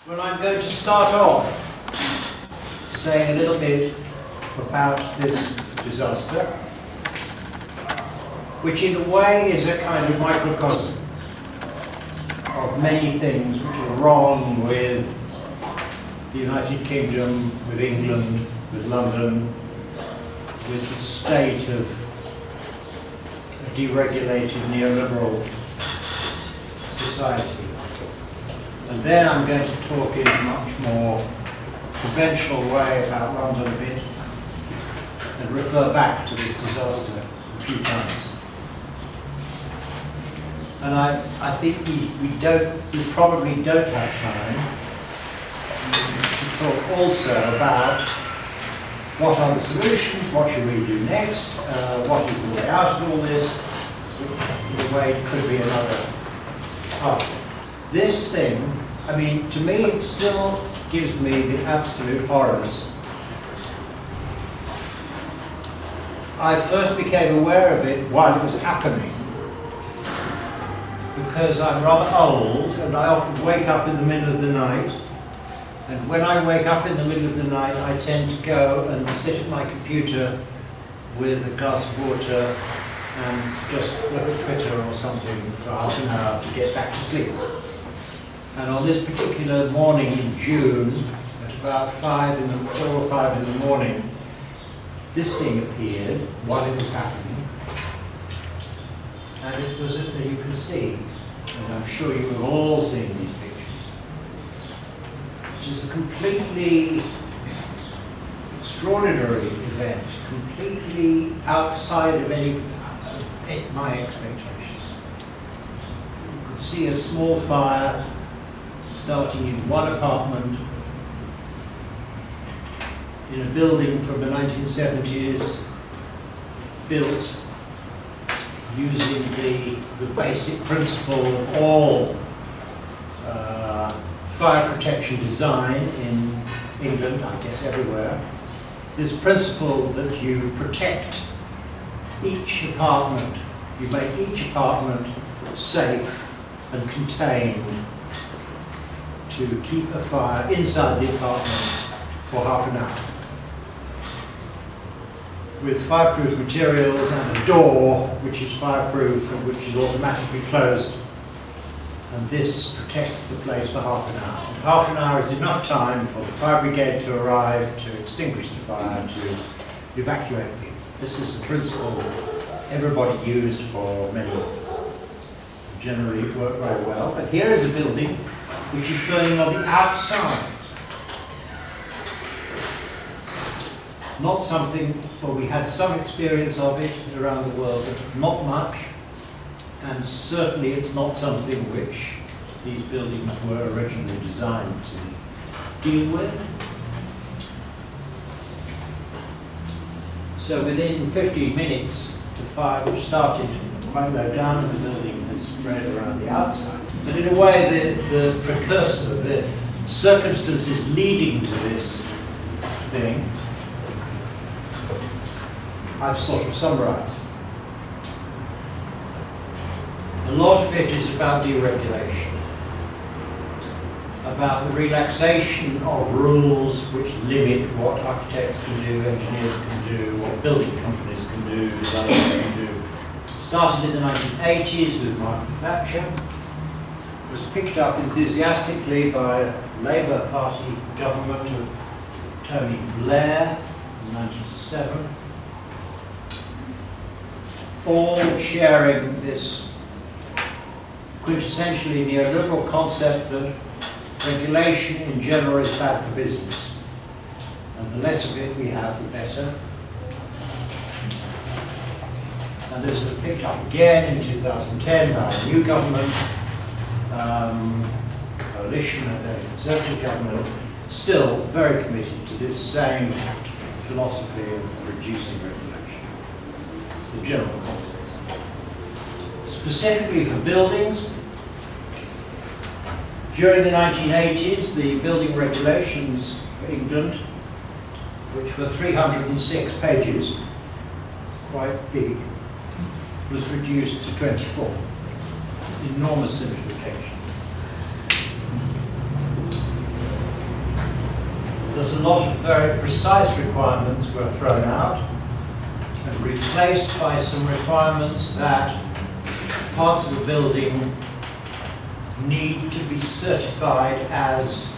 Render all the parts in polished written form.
Well, I'm going to start off saying a little bit about this disaster, which in a way is a kind of microcosm of many things which are wrong with the United Kingdom, with England, with London, with the state of a deregulated neoliberal society. And then I'm going to talk in a much more conventional way about London a bit and refer back to this disaster a few times. And I think we probably don't have time to talk also about what are the solutions, what should we do next, what is the way out of all this. In a way, it could be another part. This thing, I mean, to me, it still gives me the absolute horrors. I first became aware of it while it was happening, because I'm rather old and I often wake up in the middle of the night. And when I wake up in the middle of the night, I tend to go and sit at my computer with a glass of water and just look at Twitter or something for half an hour to get back to sleep. And on this particular morning in June, at about 4 or 5 in the morning, this thing appeared while it was happening. And it was, as you can see, and I'm sure you have all seen these pictures, it is a completely extraordinary event, completely outside of my expectations. You could see a small fire starting in one apartment in a building from the 1970s, built using the basic principle of all fire protection design in England, I guess everywhere. This principle that you protect each apartment, you make each apartment safe and contained to keep a fire inside the apartment for half an hour. With fireproof materials and a door which is fireproof and which is automatically closed. And this protects the place for half an hour. And half an hour is enough time for the fire brigade to arrive, to extinguish the fire, to evacuate people. This is the principle everybody used for many years. Generally it worked very well. But here is a building which is burning on the outside. Not something, well, we had some experience of it around the world, but not much. And certainly it's not something which these buildings were originally designed to deal with. So within 15 minutes, the fire, which started quite low down in the building, has spread around the outside. But in a way, the precursor, the circumstances leading to this thing, I've sort of summarized. A lot of it is about deregulation, about the relaxation of rules which limit what architects can do, engineers can do, what building companies can do, designers can do. It started in the 1980s with Margaret Thatcher. It was picked up enthusiastically by a Labour Party government of Tony Blair in 1997. All sharing this quintessentially neoliberal concept that regulation in general is bad for business. And the less of it we have, the better. And this was picked up again in 2010 by a new government, coalition, a very conservative government, still very committed to this same philosophy of reducing regulation. It's the general context. Specifically for buildings, during the 1980s, the building regulations for England, which were 306 pages, quite big, was reduced to 24. Enormous simplification. that a lot of very precise requirements were thrown out and replaced by some requirements that parts of a building need to be certified as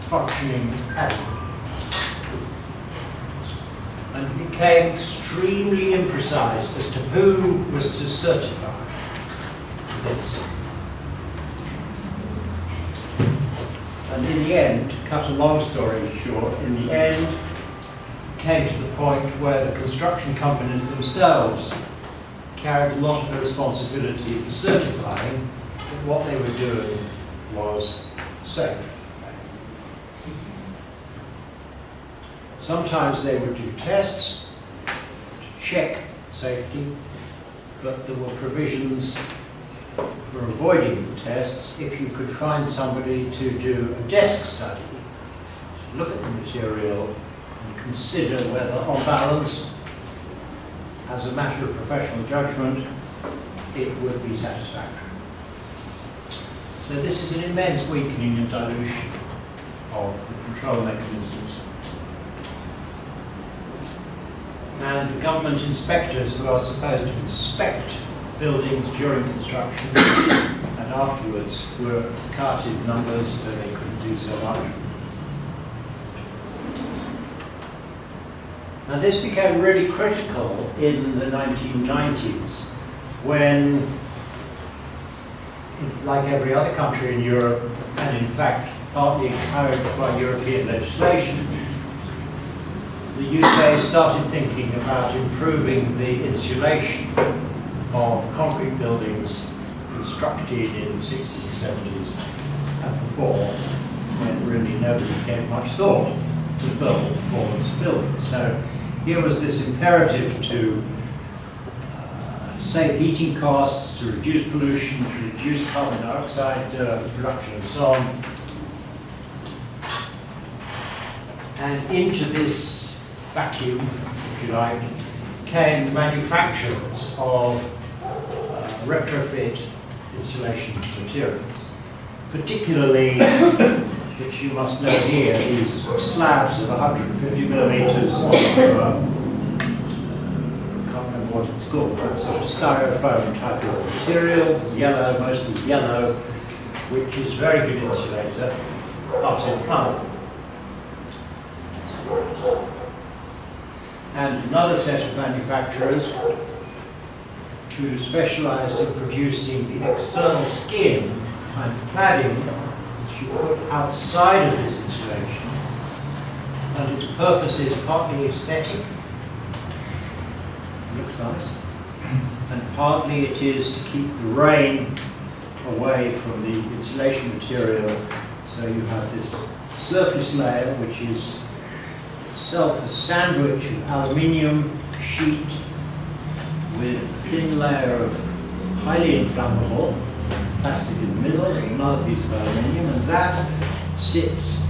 functioning adequately. And it became extremely imprecise as to who was to certify this. And in the end, to cut a long story short, in the end, it came to the point where the construction companies themselves carried a lot of the responsibility for certifying that what they were doing was safe. Sometimes they would do tests to check safety, but there were provisions for avoiding the tests if you could find somebody to do a desk study, to look at the material and consider whether, on balance, as a matter of professional judgment, it would be satisfactory. So this is an immense weakening and dilution of the control mechanisms. And the government inspectors who are supposed to inspect buildings during construction and afterwards were carted numbers, so they couldn't do so much. Now this became really critical in the 1990s when, like every other country in Europe, and in fact partly encouraged by European legislation, the UK started thinking about improving the insulation of concrete buildings constructed in the 60s and 70s and before, when really nobody gave much thought to thermal performance of buildings. So here was this imperative to save heating costs, to reduce pollution, to reduce carbon dioxide production and so on. And into this vacuum, if you like, came manufacturers of retrofit insulation materials, particularly, which you must know here, these slabs of 150 millimeters of, I can't remember what it's called, but sort of styrofoam type of material, yellow, mostly yellow, which is very good insulator, but inflammable. And another set of manufacturers who specialized in producing the external skin and cladding that you put outside of this insulation, and its purpose is partly aesthetic, looks nice, and partly it is to keep the rain away from the insulation material, so you have this surface layer which is itself a sandwich of aluminium sheet with a thin layer of highly inflammable plastic in the middle and another piece of aluminium, and that sits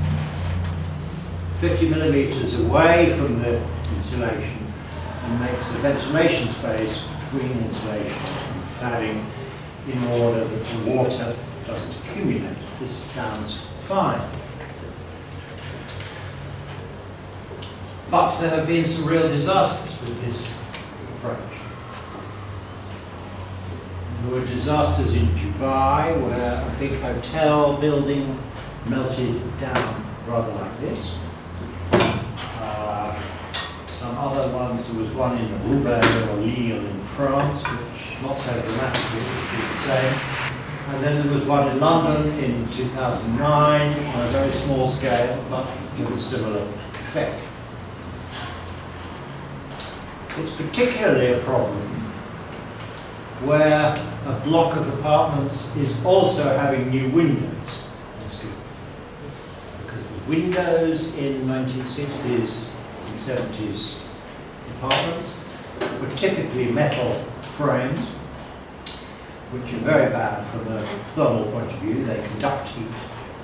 50 millimeters away from the insulation and makes a ventilation space between insulation and cladding in order that the water doesn't accumulate. This sounds fine. But there have been some real disasters with this approach. There were disasters in Dubai where a big hotel building melted down rather like this. Some other ones, there was one in Roubaix or Lille in France, which not so dramatically, which is the same. And then there was one in London in 2009 on a very small scale, but with a similar effect. It's particularly a problem where a block of apartments is also having new windows. That's good. Because the windows in 1960s and 70s apartments were typically metal frames, which are very bad from a thermal point of view. They conduct heat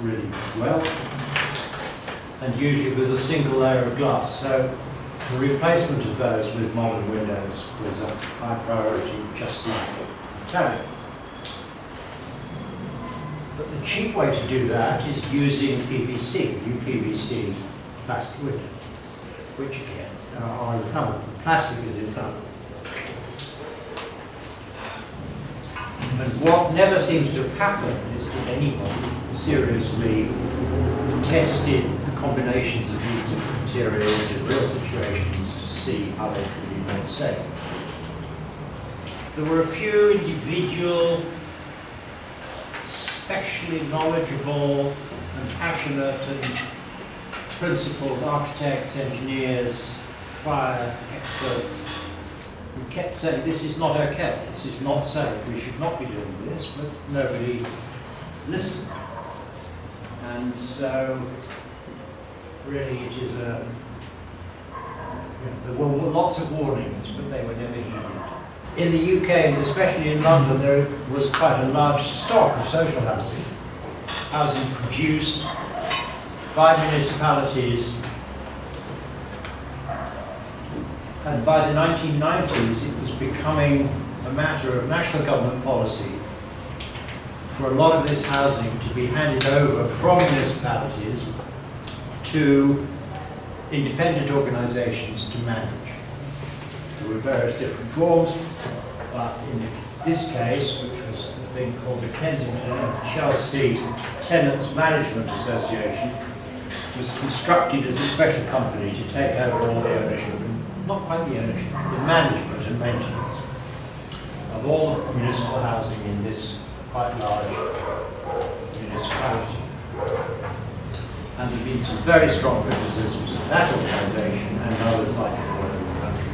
really well, and usually with a single layer of glass. So the replacement of those with modern windows was a high priority, just like Italian. But the cheap way to do that is using PVC, UPVC plastic windows, which again are inflammable. Plastic is inflammable. And what never seems to have happened is that anybody seriously tested the combinations of these different materials in real situations to see how they could be made safe. There were a few individual, especially knowledgeable and passionate and principled architects, engineers, fire experts who kept saying, this is not okay, this is not safe, we should not be doing this, but nobody listened. And so, really it is a, there were lots of warnings, but they were never heeded. In the UK, and especially in London, there was quite a large stock of social housing, housing produced by municipalities. And by the 1990s, it was becoming a matter of national government policy for a lot of this housing to be handed over from municipalities to independent organizations to manage. There were various different forms, but in this case, which was the thing called the Kensington and Chelsea Tenants Management Association, was constructed as a special company to take over all the ownership, not quite the ownership, the management and maintenance of all the municipal housing in this quite large municipality. And there have been some very strong criticisms of that organisation and others like it all over the country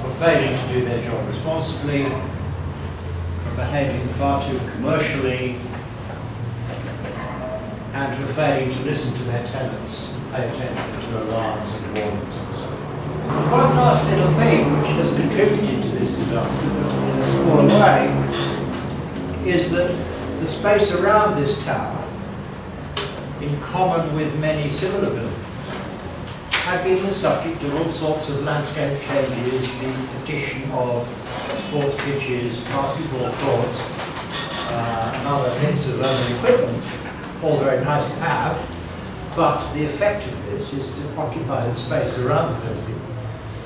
for failing to do their job responsibly, for behaving far too commercially, and for failing to listen to their tenants, pay attention to alarms and warnings and so on. One last little thing which has contributed to this disaster, but in a smaller way, is that the space around this tower, in common with many similar buildings, had been the subject of all sorts of landscape changes, the addition of sports pitches, basketball courts, and other bits of urban equipment, all very nice to have, but the effect of this is to occupy the space around the building,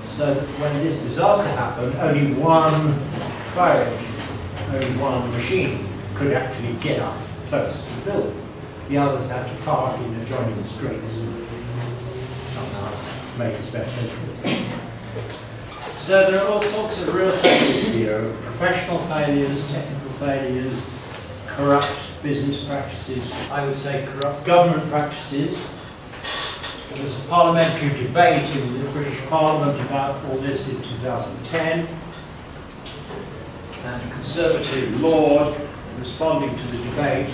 so that when this disaster happened, only one fire engine, only one machine could actually get up close to the building. The others had to park in adjoining streets and somehow make as best they could. So there are all sorts of real failures here, professional failures, technical failures, corrupt business practices, I would say corrupt government practices. There was a parliamentary debate in the British Parliament about all this in 2010, and a Conservative Lord, responding to the debate,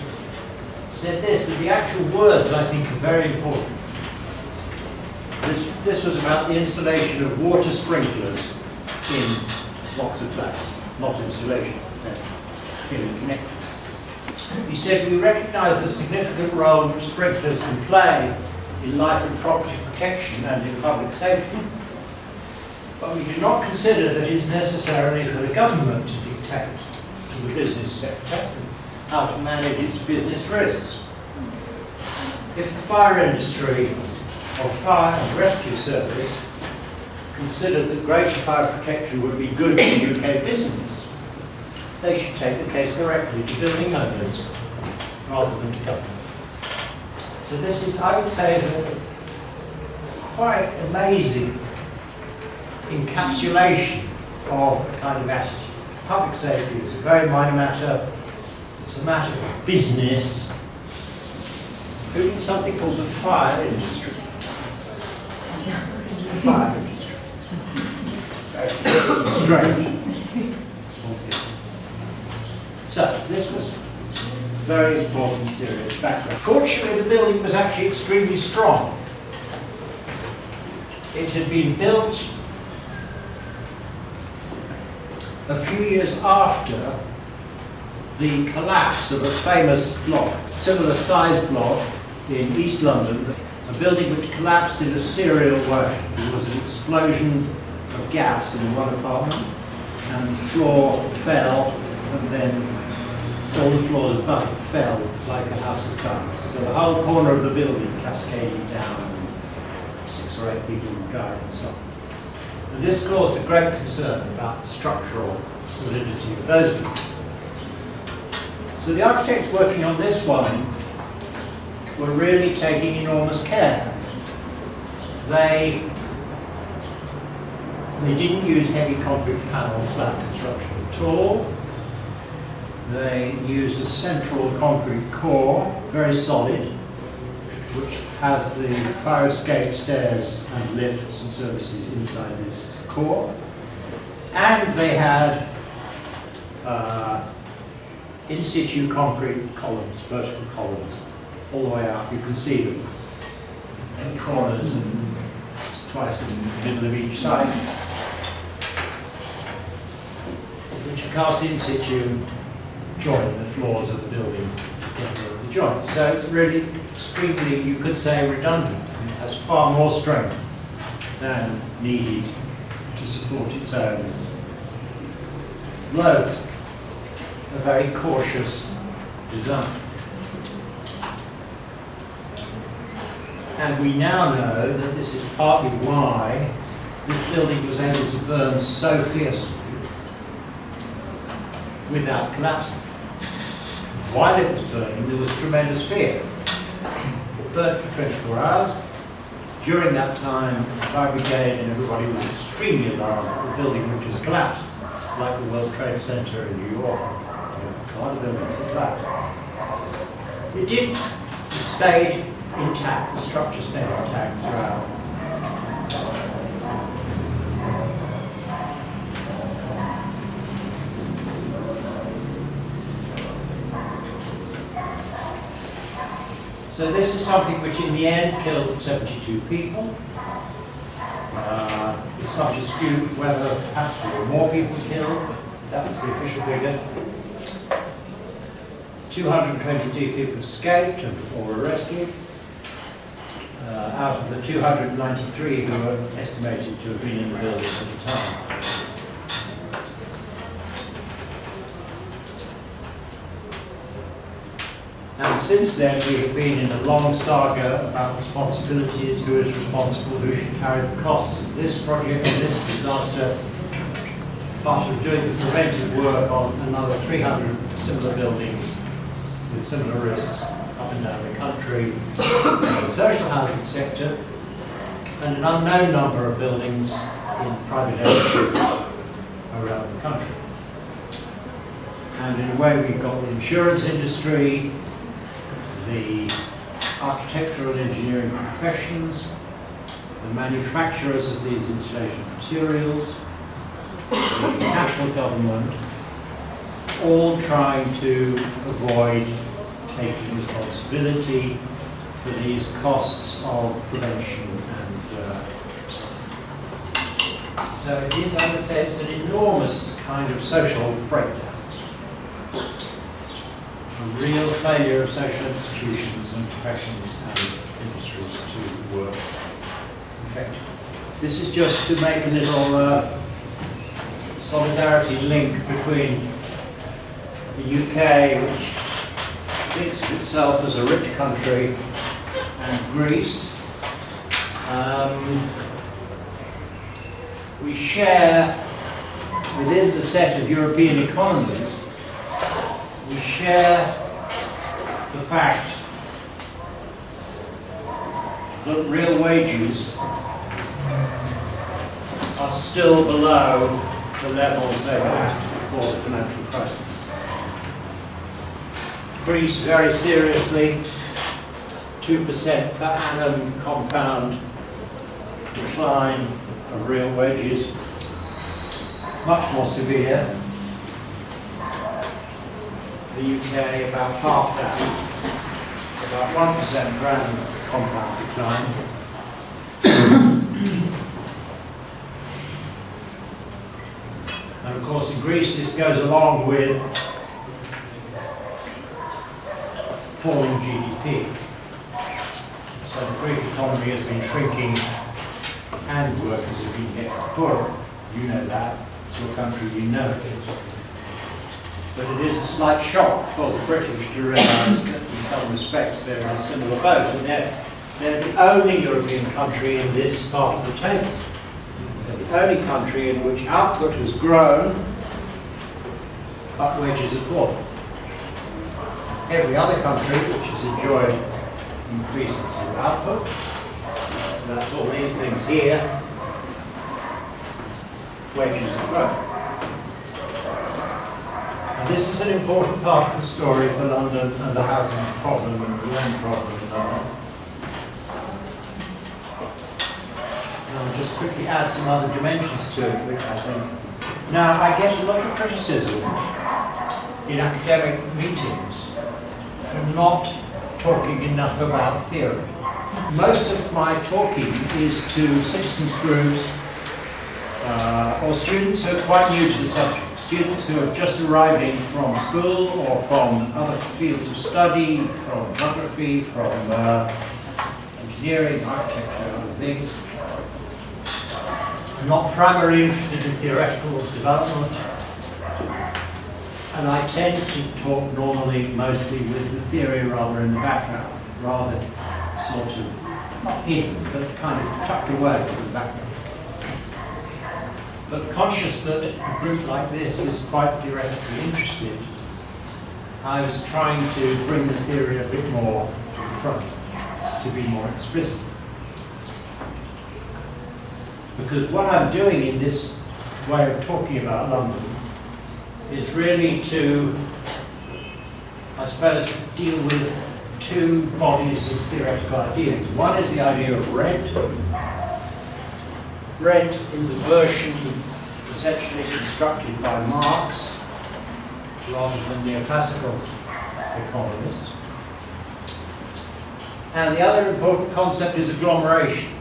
said this, that the actual words, I think, are very important. This was about the installation of water sprinklers in blocks of flats, not installation, in connectors. He said, we recognise the significant role which sprinklers can play in life and property protection and in public safety, but we do not consider that it is necessary for the government to dictate to the business sector how to manage its business risks. If the fire industry or fire and rescue service considered that greater fire protection would be good for UK business, they should take the case directly to building owners rather than to government. So this is, I would say, is a quite amazing encapsulation of a kind of attitude. Public safety is a very minor matter. It's a matter of business, including something called the fire industry. The fire industry. Strange. So, this was very important, serious background. Fortunately, the building was actually extremely strong. It had been built a few years after the collapse of a famous block, similar size block in East London, a building which collapsed in a serial way. There was an explosion of gas in one apartment, and the floor fell, and then all the floors above it fell like a house of cards. So the whole corner of the building cascaded down, and 6 or 8 people died and so on. And this caused a great concern about the structural solidity of those buildings. So the architects working on this one were really taking enormous care. They didn't use heavy concrete panel slab construction at all. They used a central concrete core, very solid, which has the fire escape stairs and lifts and services inside this core. And they had in situ concrete columns, vertical columns, all the way out. You can see them in corners and twice in the middle of each side, which are cast in situ, join the floors of the building together with the joints. So it's really extremely, you could say, redundant. It has far more strength than needed to support its own loads. A very cautious design. And we now know that this is partly why this building was able to burn so fiercely without collapsing. While it was burning, there was tremendous fear. It burned for 24 hours. During that time, the fire brigade and everybody was extremely alarmed that the building which has collapsed, like the World Trade Center in New York. A lot of buildings have collapsed. It didn't. It stayed intact. The structure stayed intact throughout. So this is something which in the end killed 72 people. There's some dispute whether perhaps there were more people killed, but that was the official figure. 223 people escaped or were rescued. Out of the 293 who were estimated to have been in the building at the time. And since then, we have been in a long saga about responsibilities, who is responsible, who should carry the costs of this project and this disaster, part of doing the preventive work on another 300 similar buildings with similar risks up and down the country, in the social housing sector, and an unknown number of buildings in private ownership around the country. And in a way, we've got the insurance industry, the architectural and engineering professions, the manufacturers of these insulation materials, the national government, all trying to avoid taking responsibility for these costs of prevention. And so it is, I would say, it's an enormous kind of social breakdown. A real failure of social institutions and professions and industries to work effectively. This is just to make a little solidarity link between the UK, which thinks of itself as a rich country, and Greece. We share, within the set of European economies, we share the fact that real wages are still below the levels they were at before the financial crisis. Greece very seriously, 2% per annum compound decline of real wages, much more severe. The UK about half that, about 1% per annum compound decline. And of course in Greece this goes along with falling GDP. So the Greek economy has been shrinking and workers have been getting poorer. You know that. It's your country, you know it. But it is a slight shock for the British to realise that in some respects they're in a similar boat. And they're the only European country in this part of the table. They're the only country in which output has grown, but wages have fallen. Every other country which has enjoyed increases in output, that's all these things here, wages have grown. And this is an important part of the story for London and the housing problem and the land problem in London. And I'll just quickly add some other dimensions to it, which I think... Now, I get a lot of criticism in academic meetings for not talking enough about theory. Most of my talking is to citizens groups or students who are quite new to the subject. Students who are just arriving from school or from other fields of study, from geography, from engineering, architecture, other things. I'm not primarily interested in theoretical development. And I tend to talk normally mostly with the theory rather in the background, rather sort of, not hidden, but kind of tucked away in the background. But conscious that a group like this is quite theoretically interested, I was trying to bring the theory a bit more to the front, to be more explicit. Because what I'm doing in this way of talking about London is really to, I suppose, deal with two bodies of theoretical ideas. One is the idea of rent. Rent in the version essentially constructed by Marx rather than neoclassical economists. And the other important concept is agglomeration.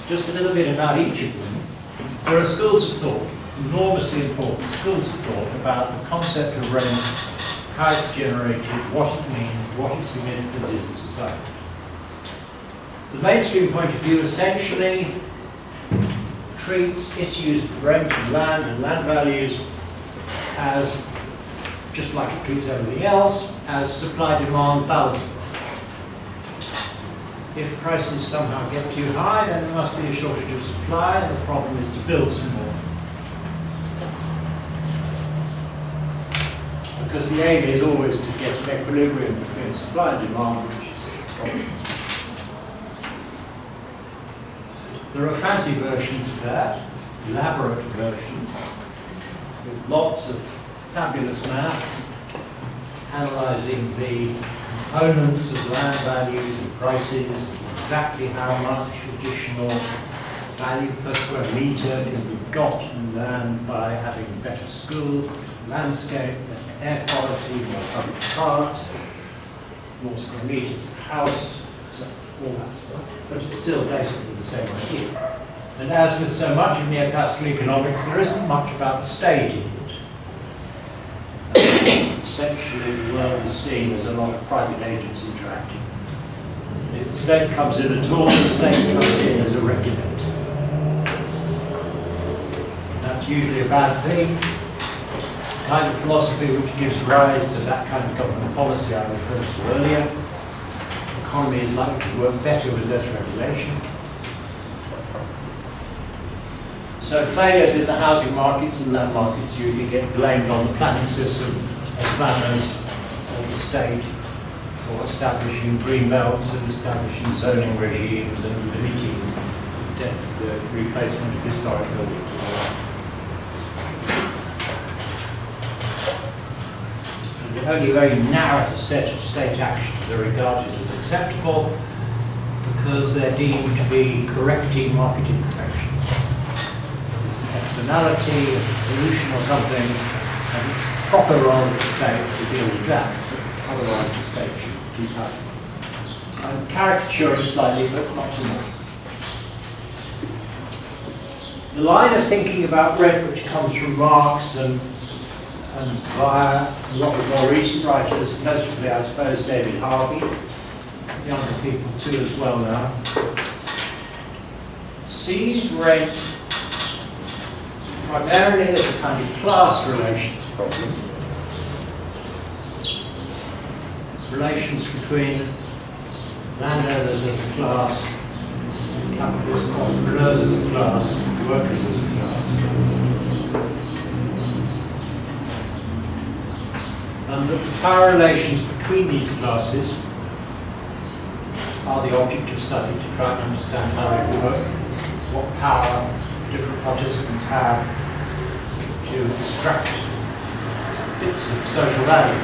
Just a little bit about each of them. There are schools of thought, enormously important schools of thought about the concept of rent, how it's generated, what it means, what its significance is in society. The mainstream point of view essentially treats issues of rent and land values as, just like it treats everything else, as supply-demand balance. If prices somehow get too high, then there must be a shortage of supply, and the problem is to build some more. Because the aim is always to get an equilibrium between supply and demand, which is the problem. There are fancy versions of that, elaborate versions, with lots of fabulous maths, analysing the components of land values and prices, exactly how much additional value per square metre can be got in land by having better school, landscape, better air quality, more public parks, more square metres of house, so all that stuff. But it's still basically the same idea. And as with so much of neoclassical economics, there isn't much about the state in it. Essentially, the world is seen as a lot of private agents interacting. If the state comes in at all, the state comes in as a regulator. That's usually a bad thing. The kind of philosophy which gives rise to that kind of government policy I referred to earlier. The economy is likely to work better with less regulation. So failures in the housing markets and land markets usually get blamed on the planning system, planners, or the state, for establishing green belts and establishing zoning regimes and limiting the replacement of historic buildings. And only a very narrow set of state actions are regarded as acceptable because they're deemed to be correcting market imperfections. It's an externality, a pollution or something, and it's proper role of the state to deal with that. Otherwise, the state should keep up. I'm caricaturing slightly, but not too much. The line of thinking about rent, which comes from Marx and via a lot of more recent writers, notably, I suppose, David Harvey, younger people too as well now, sees rent primarily as a kind of class relations problem, relations between landowners as a class, capitalist entrepreneurs as a class, workers as a class. And the power relations between these classes are the object of study to try and understand how they work, what power different participants have to extract bits of social value.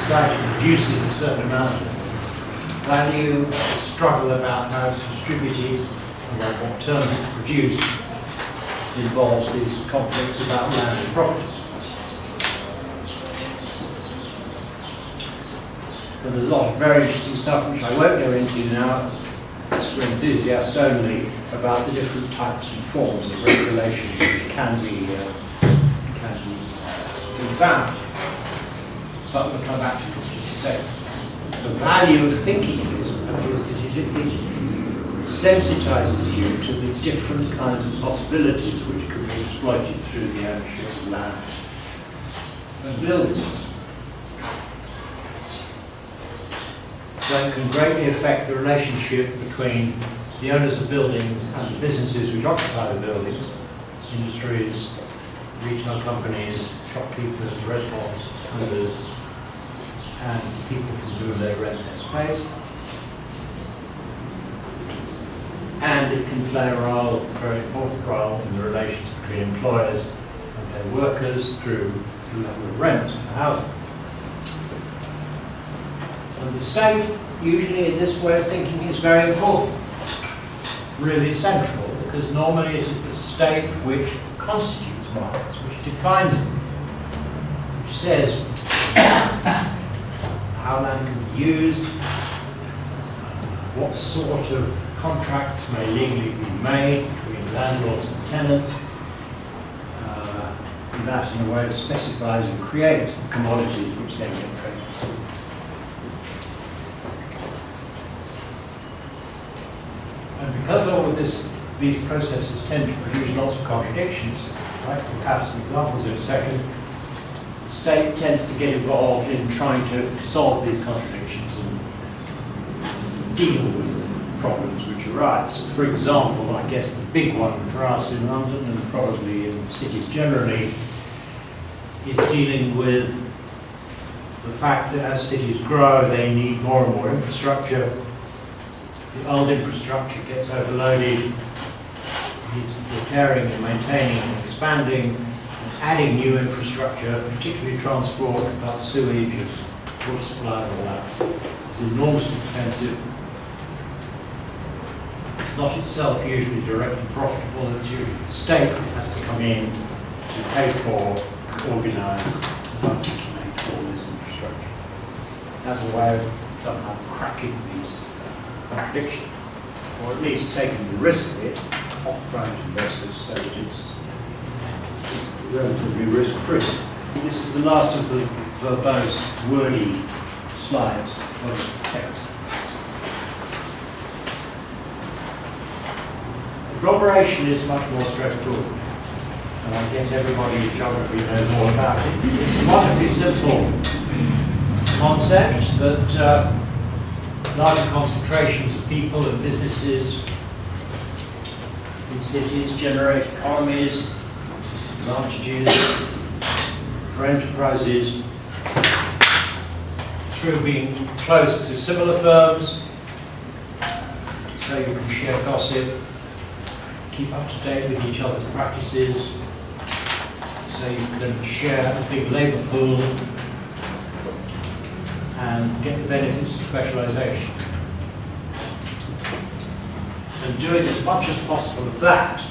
Society produces a certain amount of value, the struggle about how it's distributed, and what terms it's produced involves these conflicts about land and property. But there's a lot of very interesting stuff which I won't go into now, for enthusiasts only, about the different types and forms of regulation which can be found. But we'll come back to what you say. The value of thinking this is that it sensitizes you to the different kinds of possibilities which can be exploited through the ownership of land and buildings. So it can greatly affect the relationship between the owners of buildings and the businesses which occupy the buildings, industries, retail companies, shopkeepers, restaurants, owners, and people from whom they rent their space. And it can play a role, a very important role, in the relations between employers and their workers through the level of rent for housing. And the state, usually in this way of thinking, is very important, really central, because normally it is the state which constitutes markets, which defines them, which says how land can be used, what sort of contracts may legally be made between landlords and tenants, and that in a way that specifies and creates the commodities which then get traded. And because all of these processes tend to produce lots of contradictions, right? We'll have some examples in a second. The state tends to get involved in trying to solve these contradictions and deal with problems which arise. So for example, I guess the big one for us in London and probably in cities generally is dealing with the fact that as cities grow, they need more and more infrastructure. The old infrastructure gets overloaded, needs repairing and maintaining and expanding, and adding new infrastructure, particularly transport, about sewage, water supply, and all that. It's enormously expensive. It's not itself usually directly profitable. It's usually the state that has to come in to pay for, organise, and articulate all this infrastructure as a way of somehow cracking these contradiction, or at least taking the risk of it off private investors so that it's relatively risk-free. This is the last of the verbose, wordy slides of the text. Agglomeration is much more straightforward, and I guess everybody in geography knows all about it. It's a wonderfully simple concept that larger concentrations of people and businesses in cities generate economies, advantages for enterprises through being close to similar firms, so you can share gossip, keep up to date with each other's practices, so you can share a big labour pool and get the benefits of specialisation. And doing as much as possible of that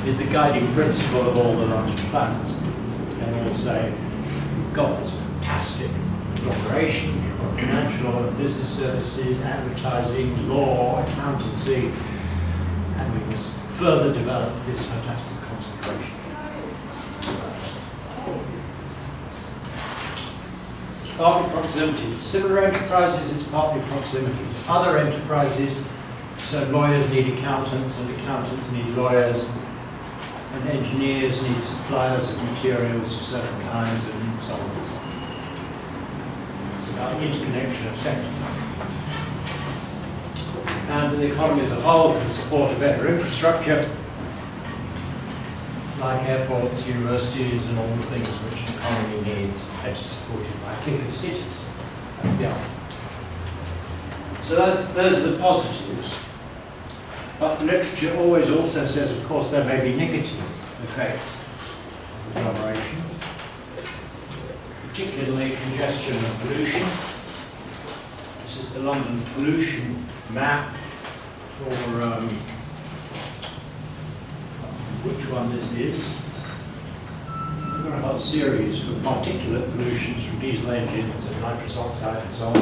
is the guiding principle of all the London plans. They all say, we've got this fantastic cooperation of financial and business services, advertising, law, accountancy, and we must further develop this fantastic concentration. Partly proximity. Similar enterprises, it's partly proximity. Other enterprises, so lawyers need accountants, and accountants need lawyers, and engineers need suppliers of materials of certain kinds, and so on and so on. So about the interconnection of sectors. And the economy as a whole can support a better infrastructure, like airports, universities, and all the things which an economy needs, better supported by bigger cities. That's the argument. So those are the positives. But the literature always also says, of course, there may be negative effects of agglomeration, particularly congestion and pollution. This is the London pollution map for which one this is. We've got a whole series for particulate pollutions from diesel engines and nitrous oxide and so on.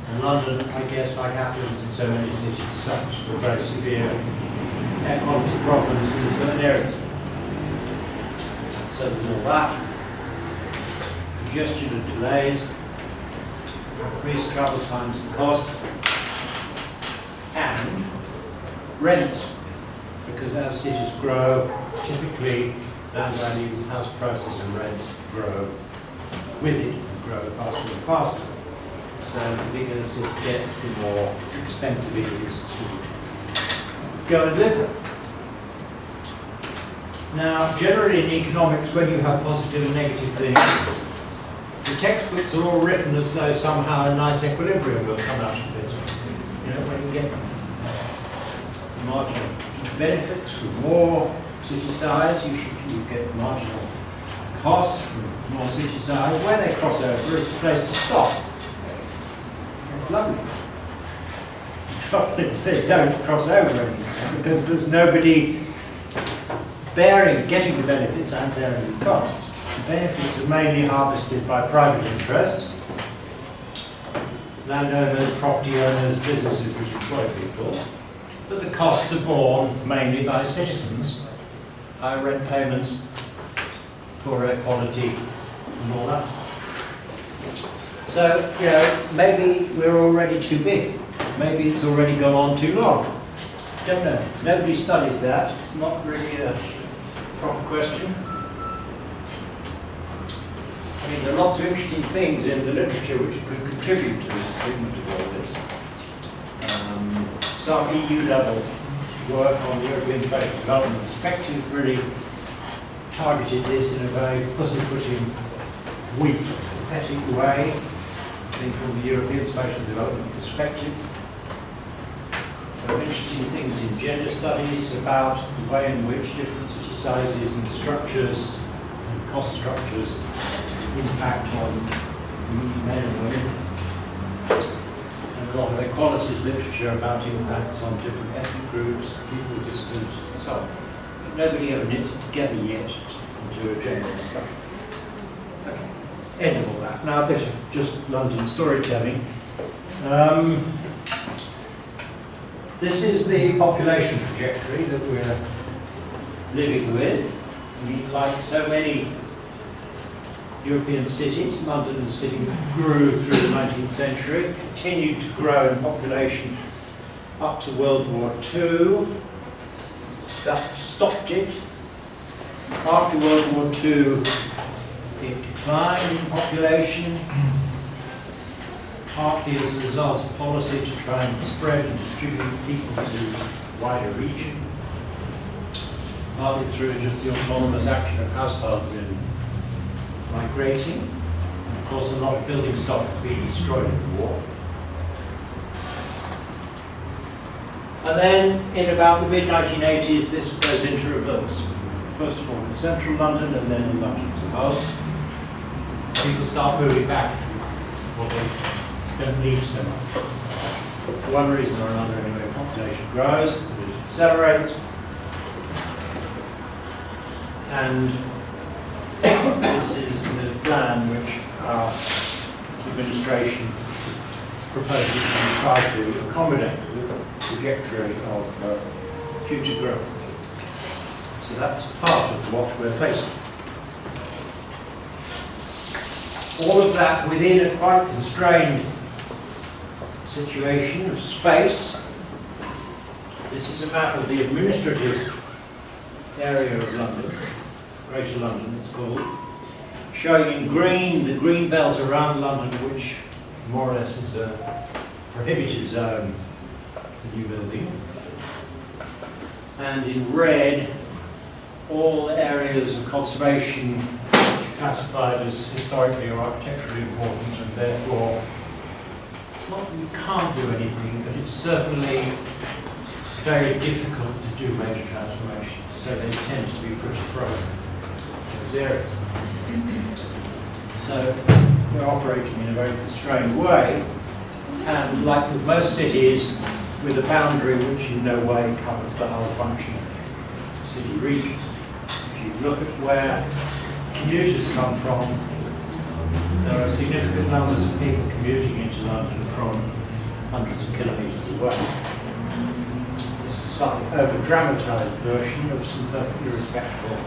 And London, I guess, like Athens and so many cities, suffers from very severe air quality problems in certain areas. So there's all that. Congestion and delays, increased travel times and cost, and rents. Because as cities grow, typically land values, house prices and rents grow with it, and grow faster and faster. So the bigger the city gets, the more expensive it is to go and live there. Now, generally in economics, when you have positive and negative things, the textbooks are all written as though somehow a nice equilibrium will come out of this. You know, when you get marginal benefits from more city size, you get marginal costs from more city size. Where they cross over is the place to stop. It's lovely. The trouble is they don't cross over anymore because there's nobody getting the benefits and bearing the costs. The benefits are mainly harvested by private interests, landowners, property owners, businesses which employ people. But the costs are borne mainly by citizens, high rent payments, poor air quality, and all that stuff. So, you know, maybe we're already too big. Maybe it's already gone on too long. Don't know. Nobody studies that. It's not really a proper question. I mean, there are lots of interesting things in the literature which could contribute to the treatment of all this. Some EU-level work on the European Spatial Development Perspective really targeted this in a very pussyfooting, weak, pathetic way. I think from the European Spatial Development Perspective. There are interesting things in gender studies about the way in which different city sizes and structures and cost structures impact on men and women. And a lot of equalities literature about impacts on different ethnic groups, people with disabilities and so on. But nobody ever knits it together yet into a general discussion. Okay, end of all that. Now a bit of just London storytelling. This is the population trajectory that we're living with. I mean, like so many European cities, London is a city that grew through the 19th century, continued to grow in population up to World War II. That stopped it. After World War II, it declined in population, partly as a result of policy to try and spread and distribute people to a wider region, partly through just the autonomous action of households in migrating. And of course, a lot of building stock had been destroyed in the war. And then, in about the mid-1980s, this goes into reverse. First of all in central London, and then in London as a whole. People start moving back what they don't need so much. For one reason or another, anyway, population grows, it accelerates, and this is the plan which our administration proposes to try to accommodate the trajectory of future growth. So that's part of what we're facing. All of that within a quite constrained situation of space. This is a map of the administrative area of London, Greater London it's called, showing in green the green belt around London, which more or less is a prohibited zone for new building. And in red, all areas of conservation which are classified as historically or architecturally important, and therefore it's not that you can't do anything, but it's certainly very difficult to do major transformations, so they tend to be pretty frozen, those areas. So we're operating in a very constrained way, and like with most cities, with a boundary which in no way covers the whole function of the city region. If you look at where commuters come from, there are significant numbers of people commuting into London from hundreds of kilometres away. This is a slightly over-dramatised version of some perfectly respectable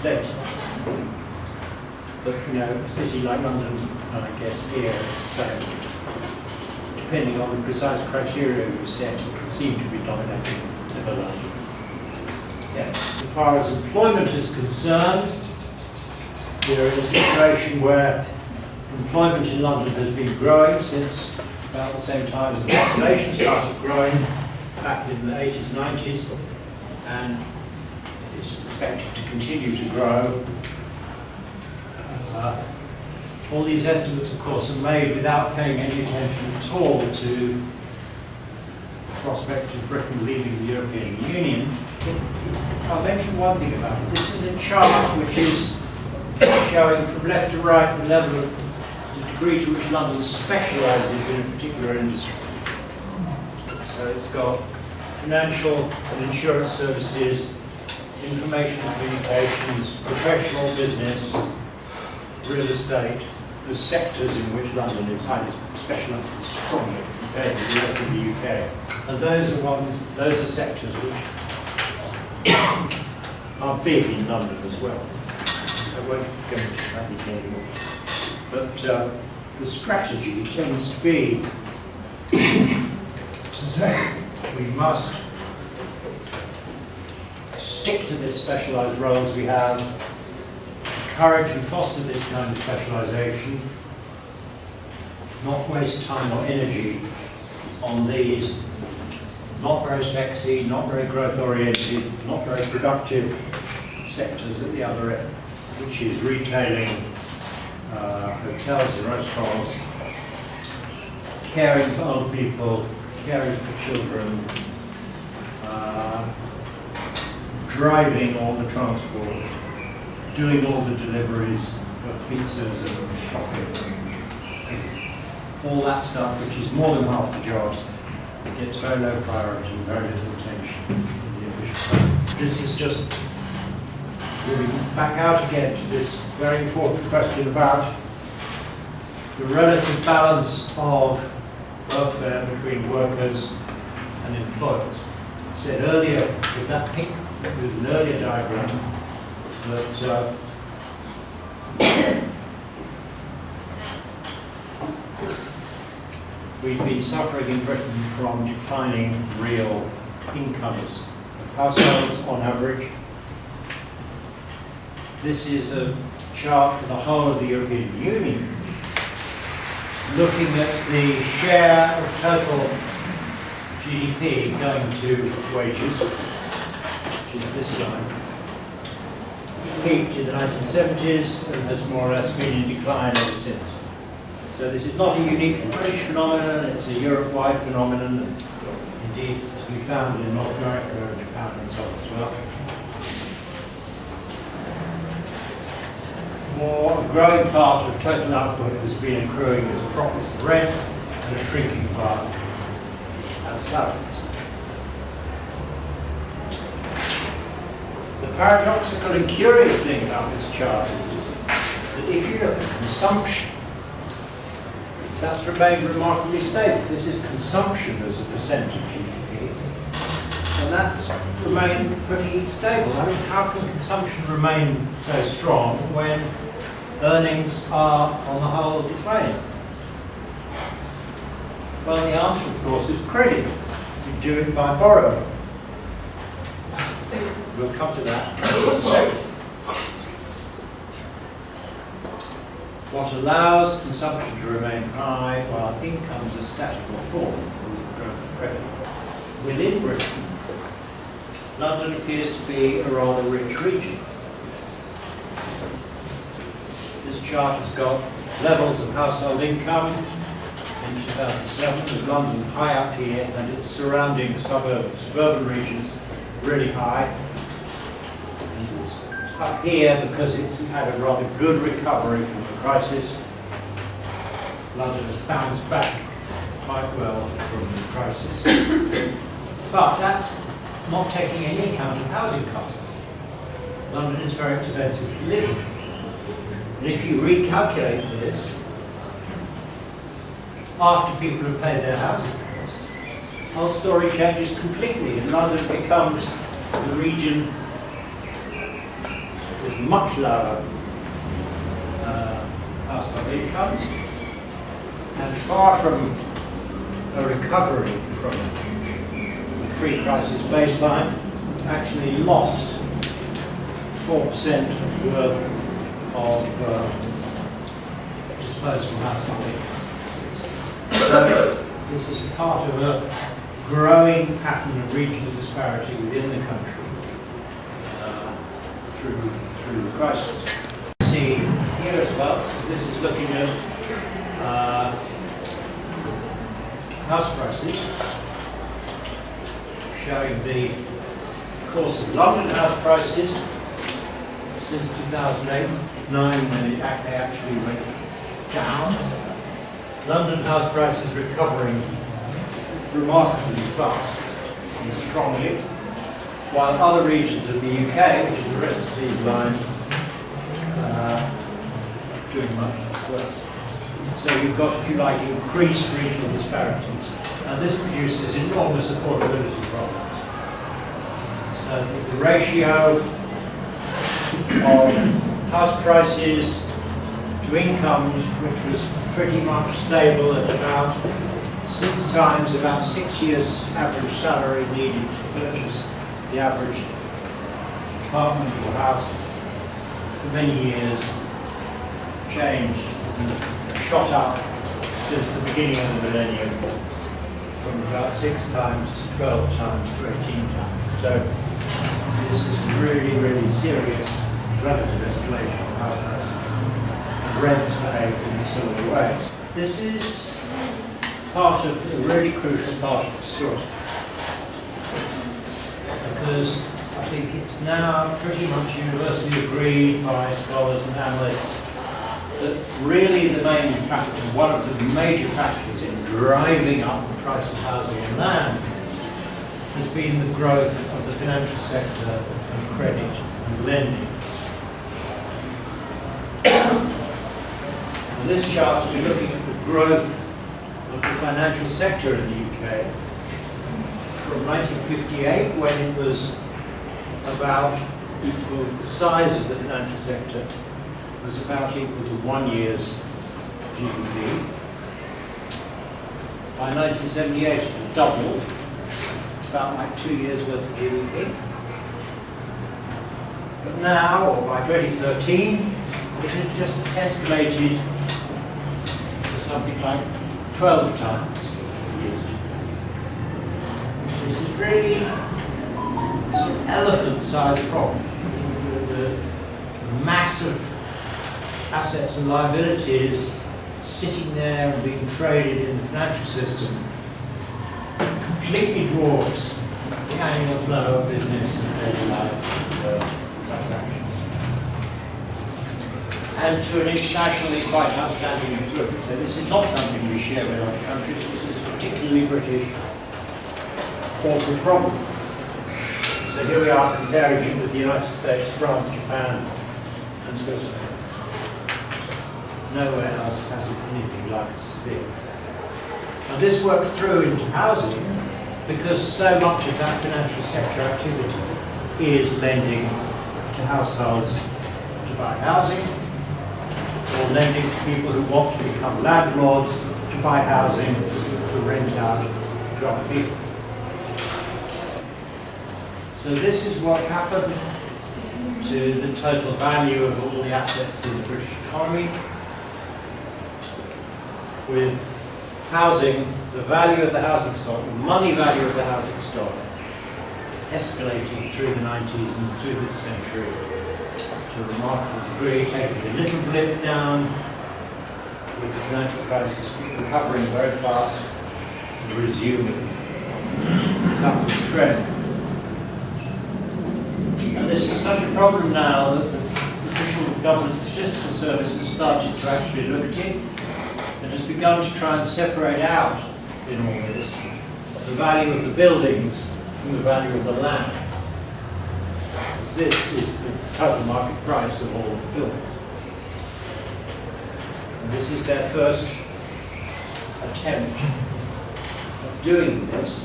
data. But, you know, a city like London, and I guess here, so depending on the precise criteria you set, it can seem to be dominating over London. Yeah. As far as employment is concerned, we're in a situation where employment in London has been growing since about the same time as the population started growing back in the 80s, 90s, and it's expected to continue to grow. All these estimates, of course, are made without paying any attention at all to the prospect of Britain leaving the European Union. I'll mention one thing about it. This is a chart which is showing from left to right the level of the degree to which London specialises in a particular industry. So it's got financial and insurance services, information and communications, professional business, real estate, the sectors in which London is highly specialised and strongly compared to the rest of the UK. And those are sectors which are big in London as well. I won't go into that anymore. But the strategy tends to be to say we must stick to this specialised roles we have, encourage and foster this kind of specialisation, not waste time or energy on these not very sexy, not very growth oriented, not very productive sectors at the other end, which is retailing, hotels and restaurants, caring for old people, caring for children, driving all the transport, doing all the deliveries of pizzas and shopping, all that stuff, which is more than half the jobs, gets very low priority, very little attention in the official plan. This is just moving back out again to this very important question about the relative balance of welfare between workers and employers. I said earlier with that pink, with an earlier diagram, that we've been suffering in Britain from declining real incomes of households on average. This is a chart for the whole of the European Union, looking at the share of total GDP going to wages, which is this line. Peaked in the 1970s and has more or less been in decline ever since. So this is not a unique British phenomenon, it's a Europe-wide phenomenon, and indeed it's to be found in North America and Japan and so on as well. A growing part of total output has been accruing as profits of rent, and a shrinking part as salaries. The paradoxical and curious thing about this chart is that if you look at consumption, that's remained remarkably stable. This is consumption as a percent of GDP, and that's remained pretty stable. I mean, how can consumption remain so strong when earnings are, on the whole, declining? Well, the answer, of course, is credit. You do it by borrowing. We'll come to that in a second. What allows consumption to remain high while incomes are static or fall is the growth of credit. Within Britain, London appears to be a rather rich region. This chart has got levels of household income in 2007, with London high up here and its surrounding suburban regions really high. And it's up here because it's had a rather good recovery from the crisis. London has bounced back quite well from the crisis. But that's not taking any account of housing costs. London is very expensive to live in. And if you recalculate this, after people have paid their housing costs, the whole story changes completely, and London becomes the region with much lower household incomes, and far from a recovery from the pre-crisis baseline, actually lost 4% worth of disposable household income. So this is part of a growing pattern of regional disparity within the country through the crisis. See here as well, because this is looking at house prices, showing the course of London house prices since 2008-9, when they actually went down. London house prices recovering remarkably fast and strongly, while other regions of the UK, which is the rest of these lines, doing much as well. So you've got, if you like, increased regional disparities, and this produces enormous affordability problems. So the ratio of house prices to incomes, which was pretty much stable at about 6 times, about 6 years average salary needed to purchase the average apartment or house, for many years changed and shot up since the beginning of the millennium from about 6 times to 12 times to 18 times. So this is really, really serious relative escalation of house prices, and rents behave in similar ways. This is part of a really crucial part of the story, because I think it's now pretty much universally agreed by scholars and analysts that really the main factor, one of the major factors in driving up the price of housing and land has been the growth of the financial sector and credit and lending. On this chart, we're looking at the growth of the financial sector in the UK from 1958, when it was about equal, the size of the financial sector was about equal to 1 year's GDP. By 1978, it had doubled. It's about like 2 years worth of GDP. But now, or by 2013, it had just escalated to something like 12 times years. This is really a sort of elephant-sized problem. The massive assets and liabilities sitting there and being traded in the financial system completely dwarfs the annual flow of business and daily life transactions. And to an internationally quite outstanding degree. So this is not something we share with other countries. This is a particularly British corporate problem. So here we are comparing it with the United States, France, Japan, and Switzerland. Nowhere else has it anything like severe. And this works through into housing because so much of that financial sector activity is lending to households to buy housing, or lending to people who want to become landlords to buy housing to rent out to other people. So this is what happened to the total value of all the assets in the British economy with housing, the value of the housing stock, the money value of the housing stock, escalating through the 90s and through this century to a remarkable degree, taking a little blip down with the financial crisis, recovering very fast and resuming its upward trend. And this is such a problem now that the official government statistical service has started to actually look at it and has begun to try and separate out in all this the value of the buildings from the value of the land. Because this is the total market price of all the buildings. And this is their first attempt at doing this,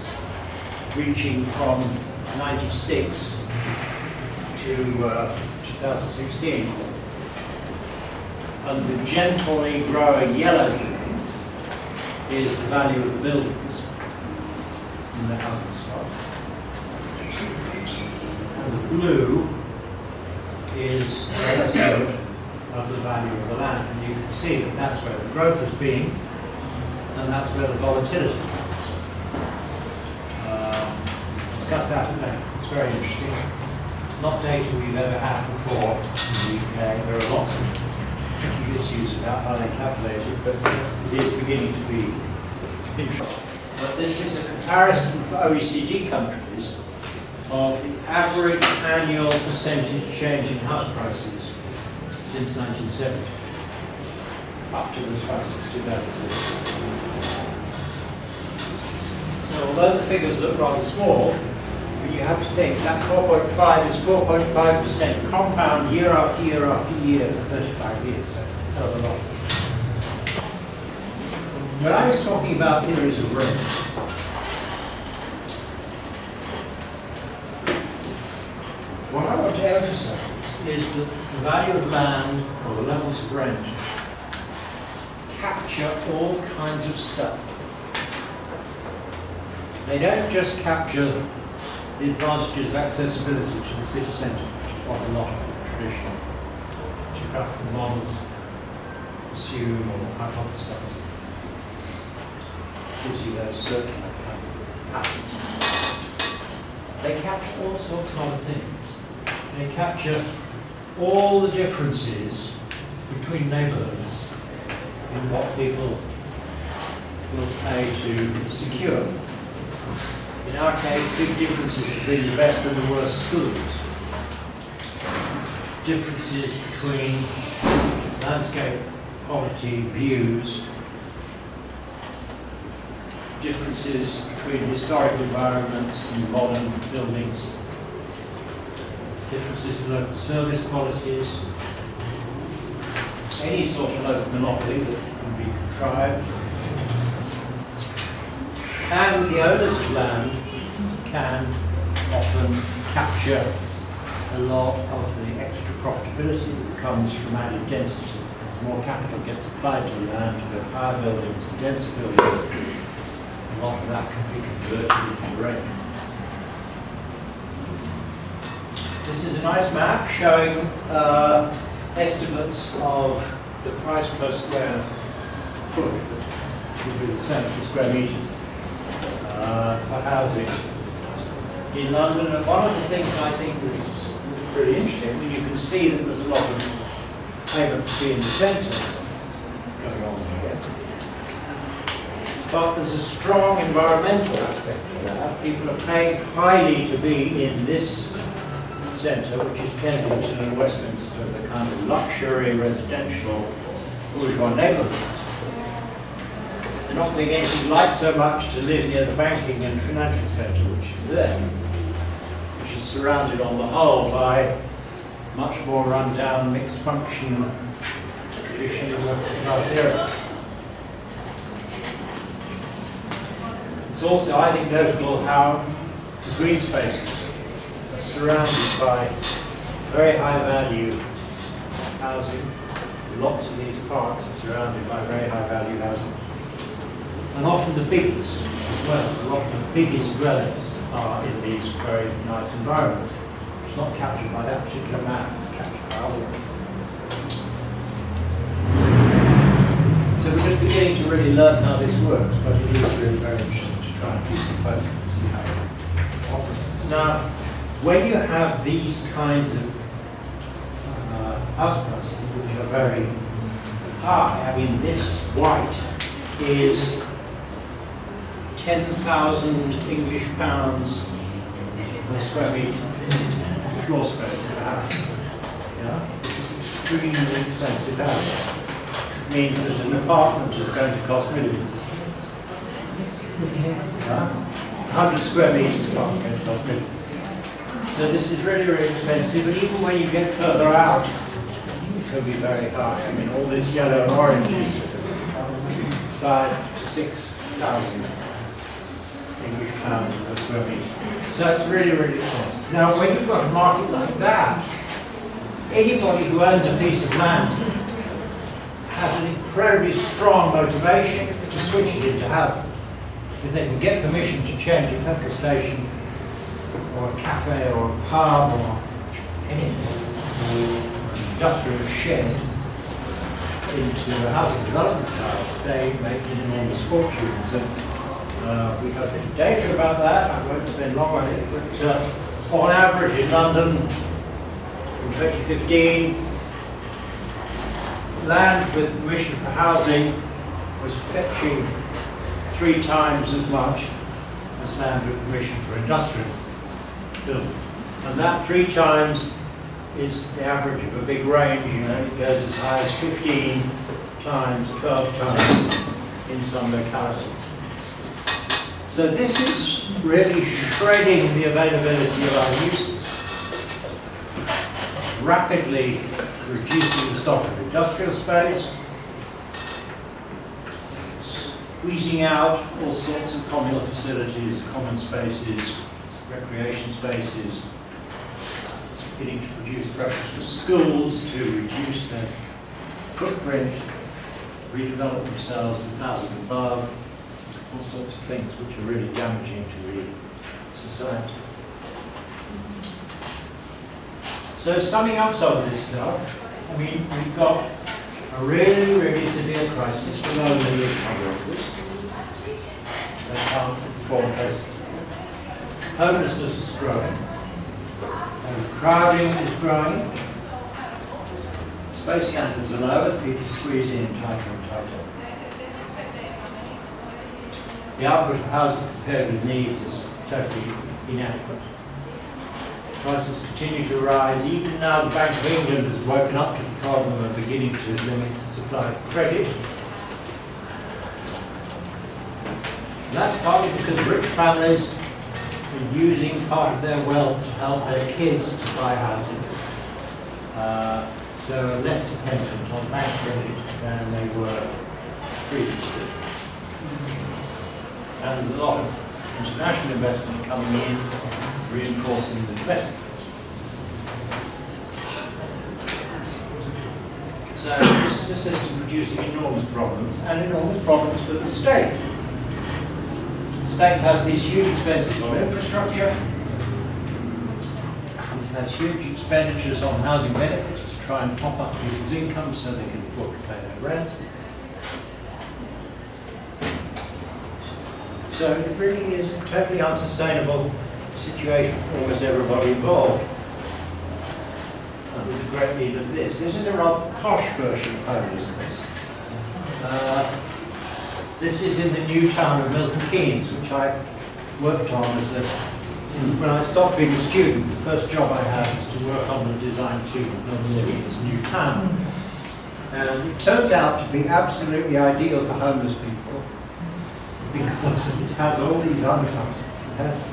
reaching from 96 to 2016. And the gently growing yellow is the value of the buildings in the housing stock. And the blue is the relative of the value of the land. And you can see that that's where the growth has been, and that's where the volatility is. Discuss that at length. It's very interesting. Not data we've ever had before in the UK. There are lots of tricky issues about how they calculate it, but it is beginning to be interesting. But this is a comparison for OECD countries of the average annual percentage change in house prices since 1970, up to the crisis 2006. So although the figures look rather small, you have to think that 4.5 is 4.5% compound year after year after year for 35 years. So that's a lot. What I was talking about here is a rent. What I want to emphasize is that the value of land or the levels of rent capture all kinds of stuff. They don't just capture the advantages of accessibility to the city centre, which is what a lot of traditional geographical models assume or hypothesize. Gives you those circular kind of patterns. They capture all sorts of other things. They capture all the differences between neighbourhoods in what people will pay to secure. In our case, big differences between the best and the worst schools. Differences between landscape quality views. Differences between historic environments and modern buildings. Differences in local service qualities. Any sort of local monopoly that can be contrived. And the owners of land can often capture a lot of the extra profitability that comes from added density. As more capital gets applied to the land, to the higher buildings and denser buildings, a lot of that can be converted into rent. This is a nice map showing estimates of the price per square foot, which would be the same for square meters. For housing in London, and one of the things I think is pretty interesting, when you can see that there's a lot of payment to be in the centre going on here, but there's a strong environmental aspect to that. People are paying highly to be in this centre, which is Kensington and Westminster, the kind of luxury residential bourgeois neighbourhoods. They're not being anything like so much to live near the banking and financial centre, which is there, which is surrounded on the whole by much more run-down, mixed-function, traditionally working-class area. It's also, I think, notable how the green spaces are surrounded by very high-value housing. Lots of these parks are surrounded by very high-value housing. And often the biggest as well. A lot of the biggest dwellings are in these very nice environments. It's not captured by that particular map, it's captured by other ones. So So we're just beginning to really learn how this works, but it is really very interesting to try and decompose it and see how it operates. Now, when you have these kinds of house prices, which are very high, I mean, this white is 10,000 English pounds per square metre floor space of a house. Yeah? This is extremely expensive house. It means that an apartment is going to cost millions. Yeah? 100 square metres apartment is going to cost millions. So this is really, really expensive, and even when you get further out, it will be very high. I mean, all this yellow and orange is 5,000 to 6,000 English pounds per square metre. So it's really, really expensive. Now, when you've got a market like that, anybody who owns a piece of land has an incredibly strong motivation to switch it into housing. If they can get permission to change a petrol station or a cafe or a pub or anything, an industrial shed into a housing development site, they make enormous fortunes. And we have a bit of data about that. I won't spend long on it, but on average in London in 2015, land with permission for housing was fetching 3 times as much as land with permission for industrial building. And that 3 times is the average of a big range. You know, it goes as high as 15 times, 12 times in some localities. So this is really shredding the availability of our uses, rapidly reducing the stock of industrial space, squeezing out all sorts of communal facilities, common spaces, recreation spaces, beginning to produce pressure for schools to reduce their footprint, redevelop themselves with housing above, all sorts of things which are really damaging to the society. So summing up some of this stuff, I mean, we've got a really, really severe crisis for low-middle income workers. They can't afford places. Homelessness is growing. Crowding is growing. Space standards are low as people squeeze in tighter and tighter. The output of housing compared with needs is totally inadequate. Prices continue to rise. Even now, the Bank of England has woken up to the problem of beginning to limit the supply of credit. And that's partly because rich families are using part of their wealth to help their kids to buy housing. So are less dependent on bank credit than they were previously. And there's a lot of international investment coming in, reinforcing the domestic. So this is a system producing enormous problems, and enormous problems for the state. The state has these huge expenses on infrastructure, it has huge expenditures on housing benefits to try and top up people's incomes so they can afford to pay their rent. So it really is a totally unsustainable situation for almost everybody involved. And there's a great deal of this. This is a rather posh version of homelessness. This is in the new town of Milton Keynes, which I worked on as a... When I stopped being a student, the first job I had was to work on the design team of living in this new town. And it turns out to be absolutely ideal for homeless people, because it has all these underclasses. It has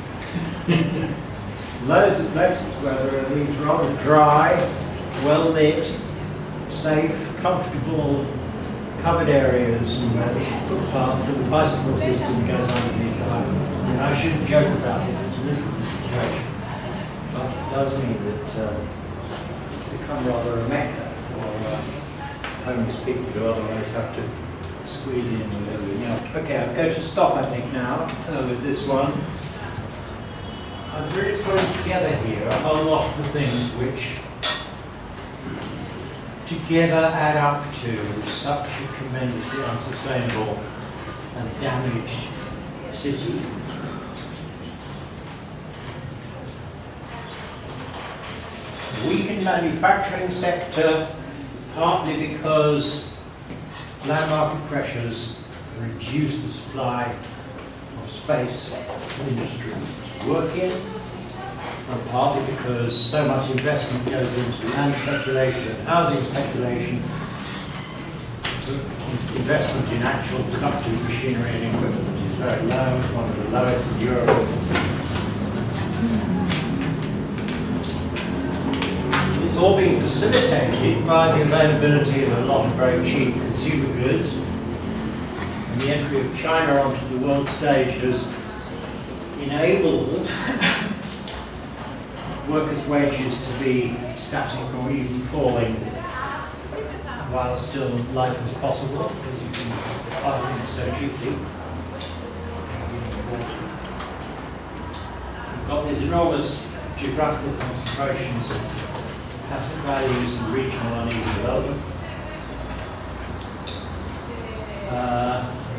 loads of places where there are these rather dry, well lit, safe, comfortable, covered areas where the footpath and the bicycle system goes underneath the homes. I mean, I shouldn't joke about it, it's a miserable situation, but it does mean that it's become rather a mecca for homeless people who otherwise have to squeeze in with everything else. Okay, I'm going to stop, I think, now with this one. I've really put together here a whole lot of the things which together add up to such a tremendously unsustainable and damaged city. Weakened manufacturing sector, partly because land market pressures reduce the supply of space for industries to work in, and partly because so much investment goes into land speculation, housing speculation, investment in actual productive machinery and equipment is very low, it's one of the lowest in Europe. It's all being facilitated by the availability of a lot of very cheap consumer goods, and the entry of China onto the world stage has enabled workers' wages to be static or even falling while still life is possible, because you can buy things so cheaply. We've got these enormous geographical concentrations of asset values and regional uneven development. I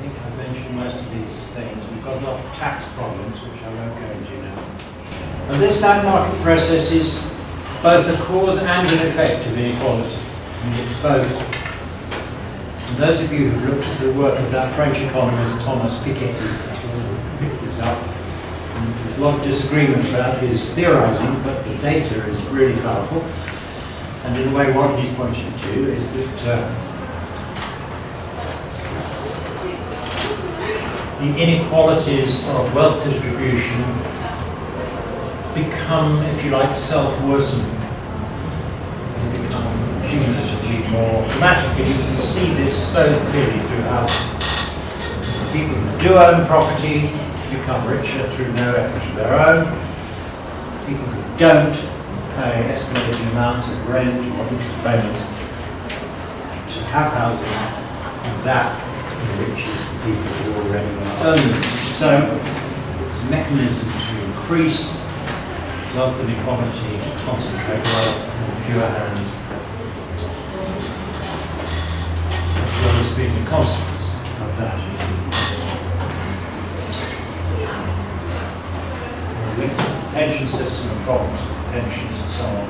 think I've mentioned most of these things. We've got a lot of tax problems, which I won't go into now. And this land market process is both a cause and an effect of inequality. I mean, it's both. And those of you who've looked at the work of that French economist Thomas Piketty will pick this up. And there's a lot of disagreement about his theorizing, but the data is really powerful. And in a way, what he's pointing to is that the inequalities of wealth distribution become, if you like, self-worsening. They become cumulatively more dramatic. And you can see this so clearly through housing. Because the people who do own property become richer through no effort of their own. People who don't pay escalating amounts of rent or interest payments to have housing, and that enriches the people who already own it. So it's a mechanism to increase wealth inequality, to concentrate wealth in fewer hands, as well as being the consequence of that. The pension system and problems with pensions and so on.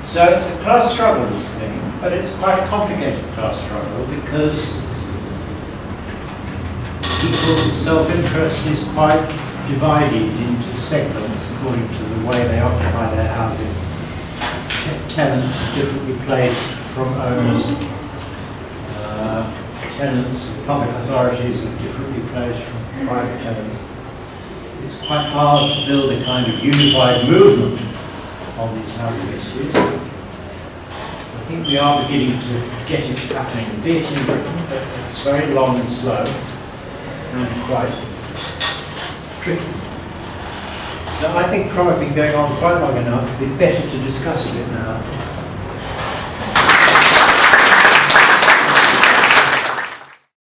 So it's a class struggle, this thing, but it's quite a complicated class struggle because people's self-interest is quite divided into segments according to the way they occupy their housing. Tenants are differently placed from owners. Tenants and public authorities are differently placed from private tenants. It's quite hard to build a kind of unified movement on these housing issues. I think we are beginning to get it happening a bit in Britain, but it's very long and slow and quite tricky. So I think probably going on quite long enough, it'd be better to discuss it now.